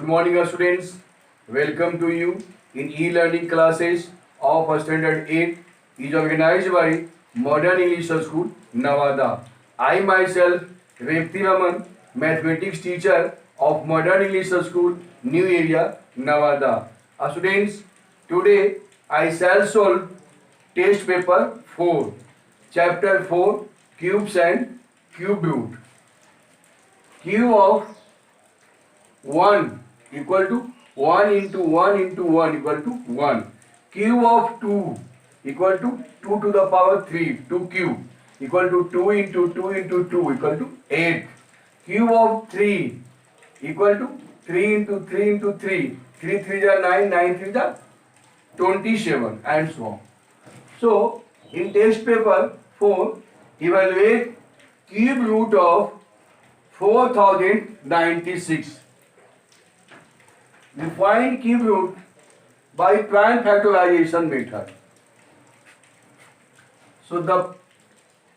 Good morning, students. Welcome to you in e-learning classes of Standard 8 is organized by Modern English School, Nevada. I myself, Repti Raman, mathematics teacher of Modern English School, New Area, Nevada. Students, today I shall solve test paper 4, chapter 4, cubes and cube root. Cube of 1 equal to 1 into 1 into 1 equal to 1. Cube of 2 equal to 2 to the power 3. 2 cube equal to 2 into 2 into 2 equal to 8. Cube of 3 equal to 3 into 3 into 3. 3 3 are 9, 9 3 are 27 and so on. So, in test paper 4, evaluate cube root of 4096. We find cube root by prime factorization method. So the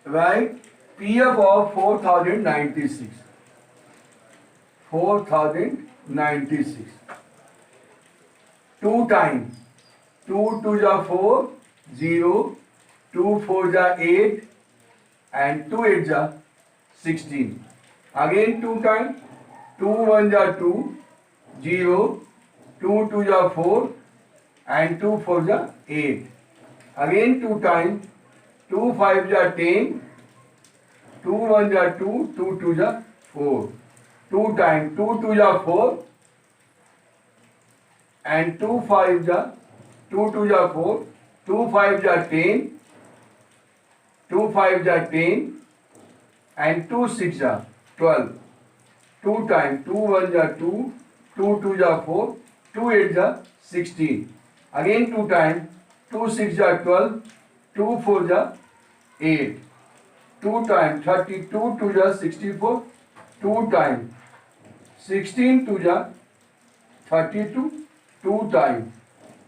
write PF of 4096. 4096. 2 times 2 2 ja 4, 0, 2 4 ja 8 and 2 8 ja 16. Again 2 times 2 1 ja 2, 0, 2 2 ja 4 and 2 4 ja 8. Again 2 times 2 5 ja 10, 2 1 ja 2, 2 2 ja 4. 2 times 2 2 ja 4 and 2 5 ja 2 2 ja 4, 2 5 ja 10, 2 5 ja 10 and 2 6 ja 12. 2 times 2 1 ja 2, 2 2 ja 4, 2 8 ja 16. Again 2 times 2 6 ja 12, 2 4 ja 8. 2 times 32 2 ja 64, 2 times 16 2 ja 32, 2 times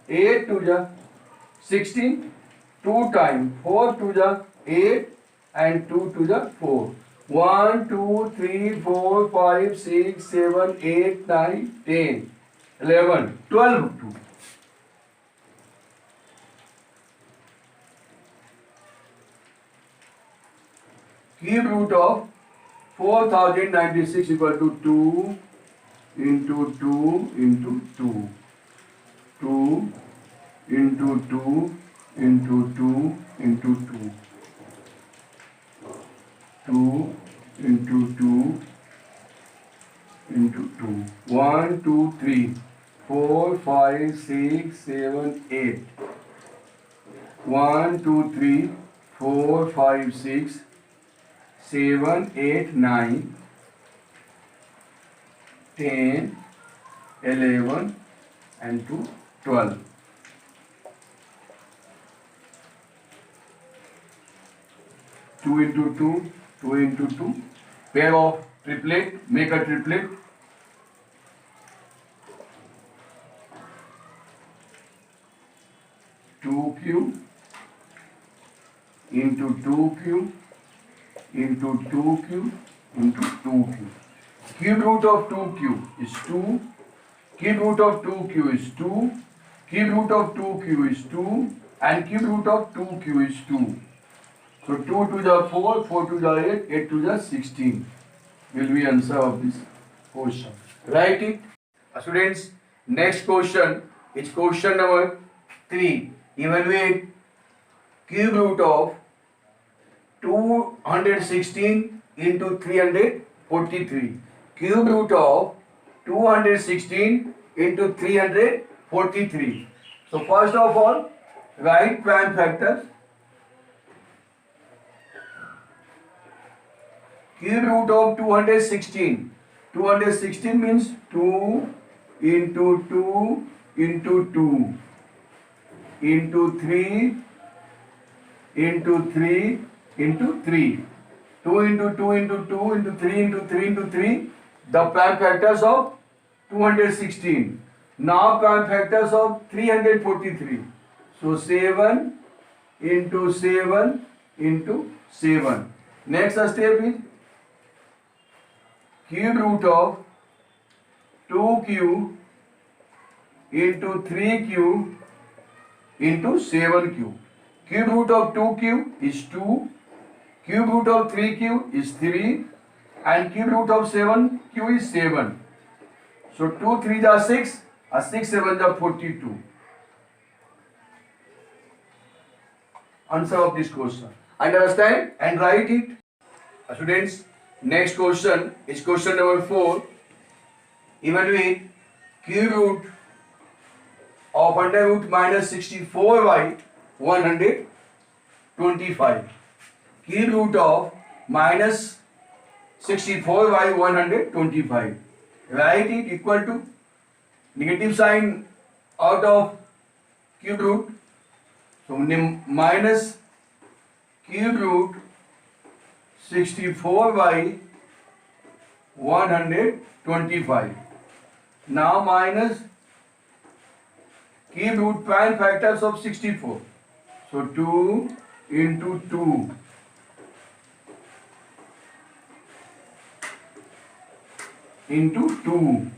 8 2 ja 16, 2 times 4 2 ja 8 and 2 2 ja 4. 1 2 3 4 5 6 7 8 9 10 11 12 2. Cube root of 4096 equal to 2 into 2 into 2. 2 into 2 into 2 into 2. 2 into 2 into 2. 1 2 3 4 5 6 7 8. 1 2 3 4 5 6 7 8 9 10 11 and 2 12. 2 into 2, 2 into 2, pair of triplet, make a triplet. 2 cube into 2 cube into 2 cube into 2 cube. Cube root of 2 cube is 2. Cube root of 2 cube is 2. Cube root of 2 cube is 2. And cube root of 2 cube is 2. So 2 to the 4, 4 to the 8, 8 to the 16 will be answer of this question. Write it. Students, next question is question number 3. Evaluate cube root of 216 into 343. Cube root of 216 into 343. So first of all, write prime factors. Cube root of 216. 216 means 2 into 2 into 2 into 3 into 3 into 3. 2 into 2 into 2 into 3 into 3 into 3. The prime factors of 216. Now prime factors of 343. So 7 into 7 into 7. Next step is cube root of 2q into 3q into 7q. Cube root of 2q is 2, cube root of 3q is 3, and cube root of 7q is 7. So 2 3s are 6, 6 7s are 42. Answer of this question. Understand and write it. Students, next question is question number 4. Evaluate cube root of under root minus 64 by 125. Cube root of minus 64 by 125. Write it equal to negative sign out of cube root. So minus cube root 64 by 125. Now minus cube root prime factors of 64. So 2 into 2 into 2.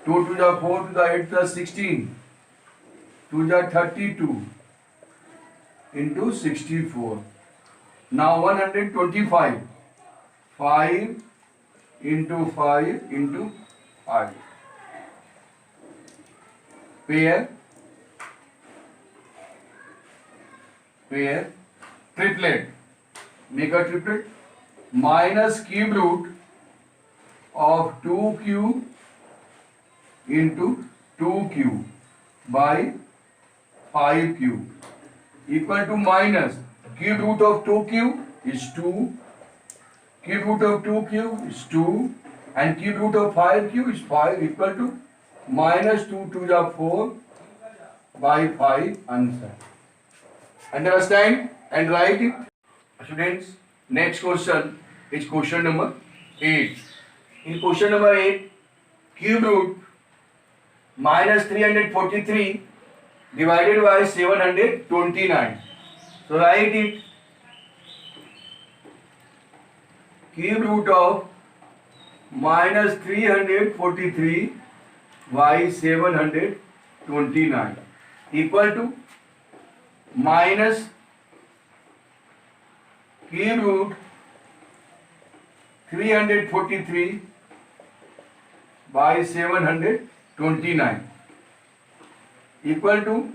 2 to the 4 to the 8 plus 16. 2 the 32 into 64. Now 125. 5 into 5 into 5. Pair. Triplet. Make a triplet. Minus cube root of 2q into 2q by 5q equal to minus cube root of 2q is 2, cube root of 2q is 2, and cube root of 5q is 5 equal to minus 2 to the 4 by 5. Answer. Understand and write it. Students, next question is question number 8. In question number 8, cube root minus 343 divided by 729. So write it. Cube root of minus 343 by 729 equal to minus cube root 343 by 729 equal to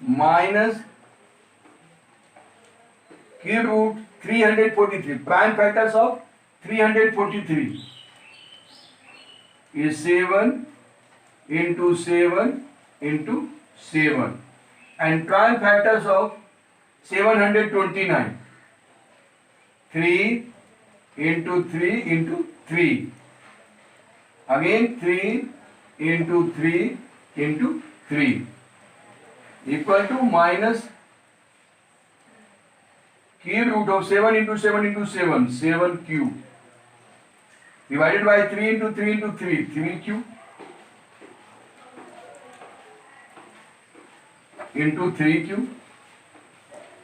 minus cube root 343. Prime factors of 343 is 7 into 7 into 7, and prime factors of 729 3 into 3 into 3, again 3 into 3 into 3 equal to minus cube root of 7 into 7 into 7, 7 cube divided by 3 into 3 into 3, 3 cube into 3 cube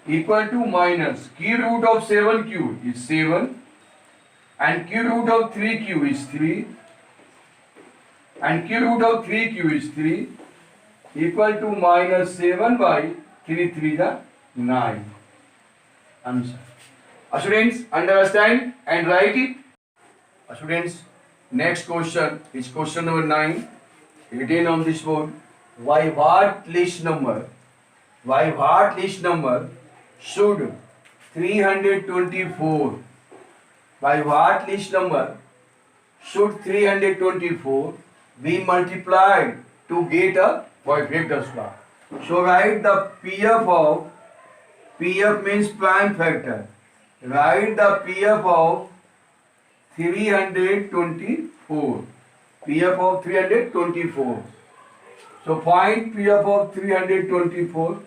equal to minus cube root of 7 cube is 7, and cube root of 3 cube is 3, and cube root of 3 cube is 3 equal to minus 7 by 3 3 the 9. Answer. Students, understand and write it. Students, next question is question number 9, written on this board. By what list number should 324, by what list number should 324 be multiplied to get a perfect square? So write the PF of, PF means prime factor, write the PF of 324, PF of 324. So find PF of 324.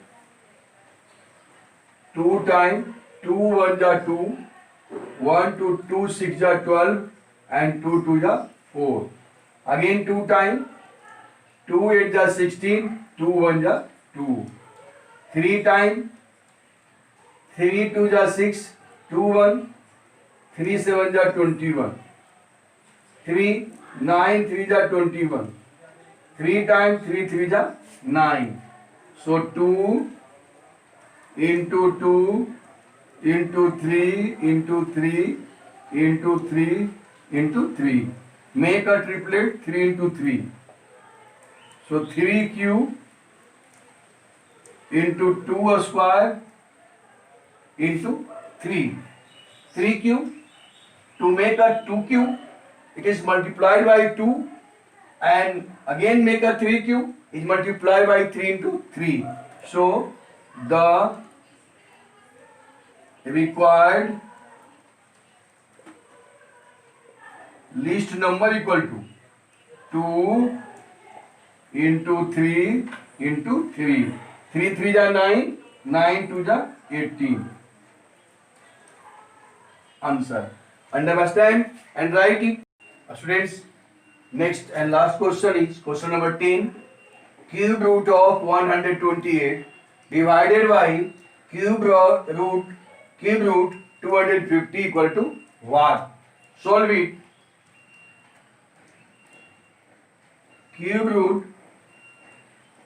2 times 2 1 are 2, 1 to 2 6 are 12, and 2 2 are 4. Again 2 times 2 8 are 16, 2 1 are 2. 3 times 3 2 are 6, 2 1, 3 7 जा 21, 3 9 3 जा 21, 3 times 3 3 जा 9. So 2 into 2 into 3 into 3 into 3 into 3. Make a triplet 3 into 3. So 3 cube into 2 square into 3. 3 cube. To make a 2 cube, it is multiplied by 2, and again make a 3 cube, is multiplied by 3 into 3. So the required least number equal to 2 into 3 into 3. 3 3 जा 9, 9 2 जा 18. Answer. Understand and write it. Students, next and last question is question number 10. Cube root of 128 divided by cube root 250 equal to what? Solve it. Cube root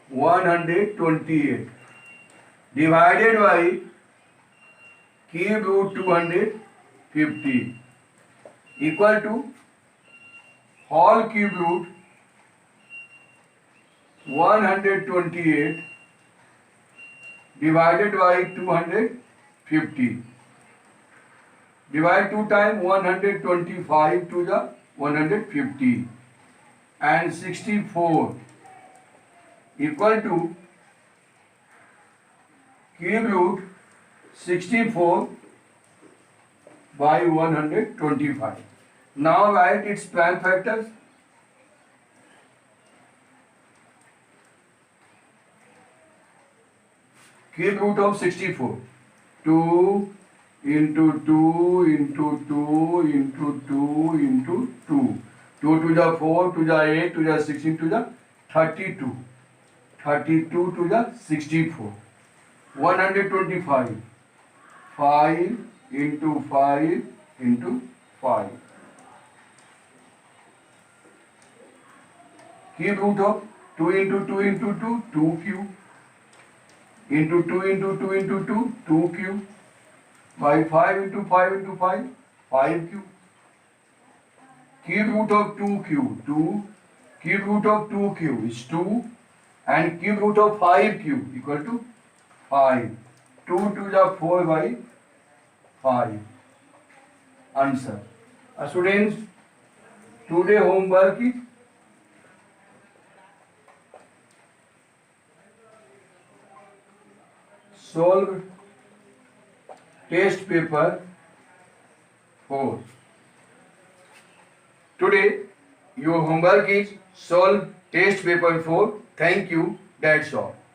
128 divided by cube root 250 equal to whole cube root 128 divided by 250. Divide 2 times 125 to the 150 and 64 equal to cube root 64 by 125. Now write its prime factors. Cube root of 64. 2 into 2 into 2 into 2 into 2. 2 to the 4 to the 8 to the 16 to the 32. 32 to the 64. 125. 5 into 5 into 5. Cube root of 2 into 2 into 2, 2 cube. Into 2 into 2 into 2, 2 cube. By 5 into 5 into 5, 5 cube. Cube root of 2 cube, 2. Cube root of 2 cube is 2. And cube root of 5 cube equal to 5. 2 to the 4 by 5. Answer. Students, today homework is solve test paper 4. Today your homework is solve test paper 4. Thank you. That's all.